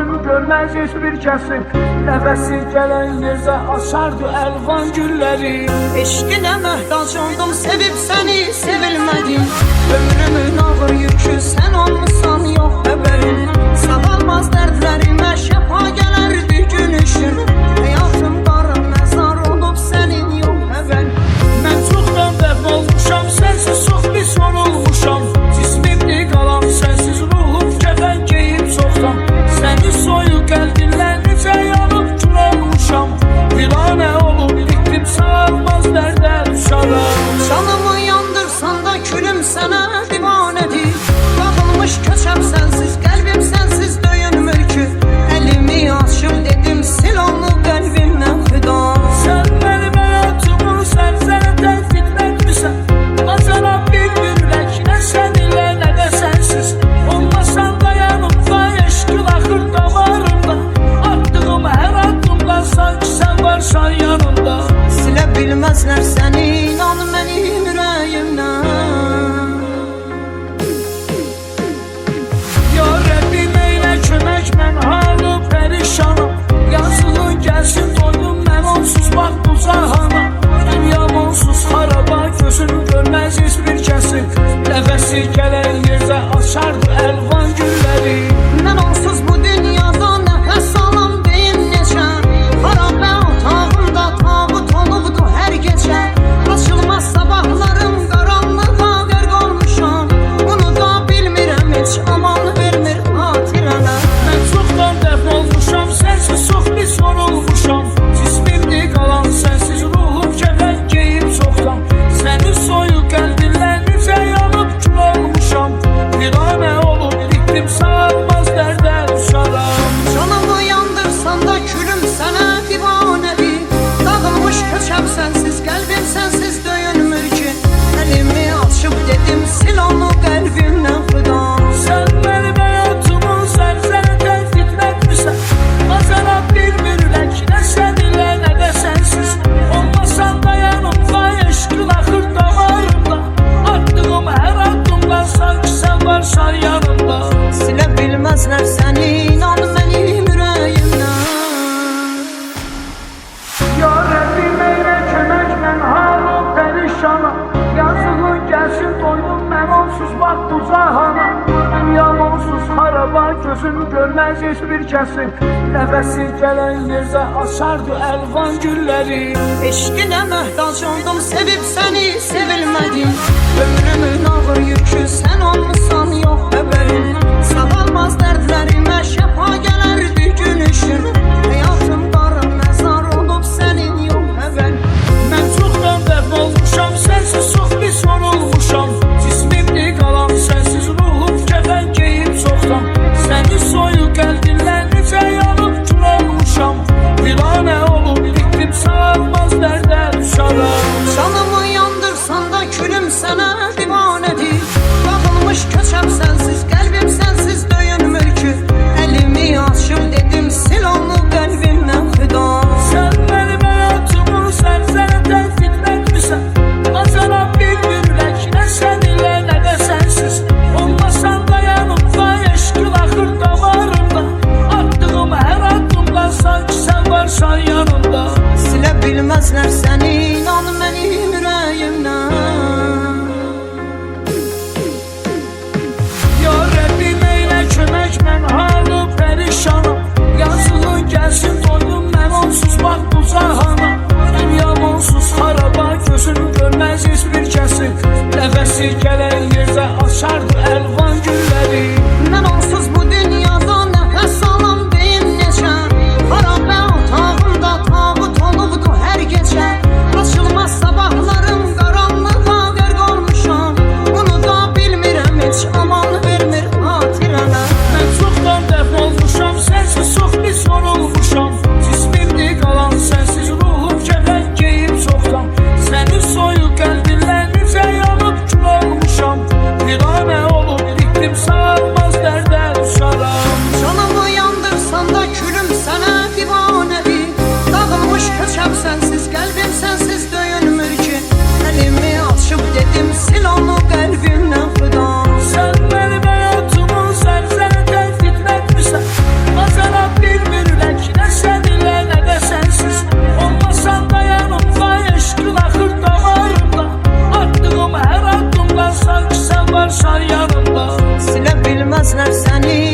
gözüm görmez hiçbir kesin. Nefesi gelen yerdə açardı elvan gülleri. Eşqinə möhtac oldum, sevib səni sevilmədim. Ömrümün ağır yükü sən olmusan, yox xəbərim. Sağalmaz dərdlərimə şəfa gələrdi gün ışın. Həyatım qara məzar olub sənin yox xəbərim. Mən çoxdan dəfn olmuşam, sənsiz çox pis olmuşam. Cismimli qalan sənsiz ruhum kəfən geyib çoxdan. Səni soyuq qəlbinlə necə yanıb kül olmuşam. Viranə olub dikdim, sağalmaz dərdə düşarım. Canımı yandırsan da külüm sənə divanədir. Dağılmış köçəm sənsiz, qəlbim sənsiz döyünmür ki. Əlimi açıb dedim, sil onu qəlbimdən xüda. Sən mənim həyatımı sərsərətən fitnətmisən. Azaram bir ürək, nə sən ilə nə də sənsiz. Olmasan da yanımda, eşqin axır damarımda. Attığım hər addımda sanki sən varsan yanımda. Silə bilməzlər səni, inan mənim ürəyimdən. Ya Rəbbim eylə kömək, mən halı pərişanam. Yazığın gəlsin doydum mən onsuz bax bu cahana. Dünyam onsuz haraba, gözüm görməz hiçbir kəsin. Nəfəsi gələn yerdə açardı elvan gülləri. Mən onsuz bu dünyada nəfəs alam deyim necə. Harabə otağımda tabut olubdu hər gecə. Açılmaz sabahlarım qaranlığa qərq olmuşam. Bunu da bilmirəm heç, aman vermir hatirələr. Mən çoxdan dəfn olmuşam, sənsiz çox pis olmuşam. Cismimli qalan sənsiz ruhum kəfən geyib çoxdan. Səni soyuq qəlbinlə necə yanıb kül olmuşam. Viranə olub dikdim, sağalmaz dərdə düşarım. Canımı yandırsan da külüm sənə divanədir. Dağılmış köçəm sənsiz, qəlbim sənsiz döyünmür ki. Əlimi açıb dedim, sil onu qəlbimdən xüda. Sən mənim həyatımı sərsərətən fitnətmisən. Azaram bir ürək, nə sən ilə nə də sənsiz. Olmasan da yanımda, eşqin axır damarımda. Attığım hər addımda sanki sən varsan yanımda. Silə bilməzlər səni, inan mənim ürəyimdən. Ya Rəbbim eylə kömək, mən halı pərişanam. Yazığın gəlsin doydum mən onsuz bax bu cahana. Dünyam onsuz haraba, gözüm görməz hiçbir kəsin. Nəfəsi gələn yerdə açardı elvan gülləri. Eşqinə möhtac oldum, sevib səni sevilmədim. Ömrümün ağır yükü sən olmusan, yox xəbərim. Sağalmaz dərdlərimə şəfa gələrdi gün ışın. Həyatım qara məzar olub sənin yox xəbərim. Mən çoxdan dəfn olmuşam, sənsiz çox pis olmuşam. Cismimli qalan sənsiz ruhum kəfən geyib çoxdan. Səni soyuq qəlbinlə necə yanıb kül olmuşam. Viranə olub dikdim, sağalmaz dərdə düşarım. Canımı yandırsan da külüm sənə divanədir. Dağılmış köçəm sənsiz, qəlbim sənsiz döyünmür ki. Əlimi açıb dedim, sil onu qəlbimdən xüda. Sən mənim həyatımı sərsərətən fitnətmisən. Azaram bir ürək, nə sən ilə nə də sənsiz. Olmasan da yanımda, eşqin axır damarımda. Attığım hər addımda sanki sən varsan yanımda. Silə bilməzlər səni, inan mənim ürəyimdən. Ya Rəbbim eylə kömək, mən halı pərişanam. Yazığın gəlsin doydum mən onsuz bax bu cahana. Dünyam onsuz haraba, gözüm görməz hiçbir kəsin. Nəfəsi gələn yerdə açardı elvan gülləri. Mən onsuz bu dünyada nəfəs alam deyim necə. Harabə otağımda tabut olubdu hər gecə. Açılmaz sabahlarım qaranlığa qərq olmuşam. Bunu da bilmirəm heç, aman vermir hatirələr. Mən çoxdan dəfn olmuşam, sənsiz çox pis olmuşam. bilməzlər səni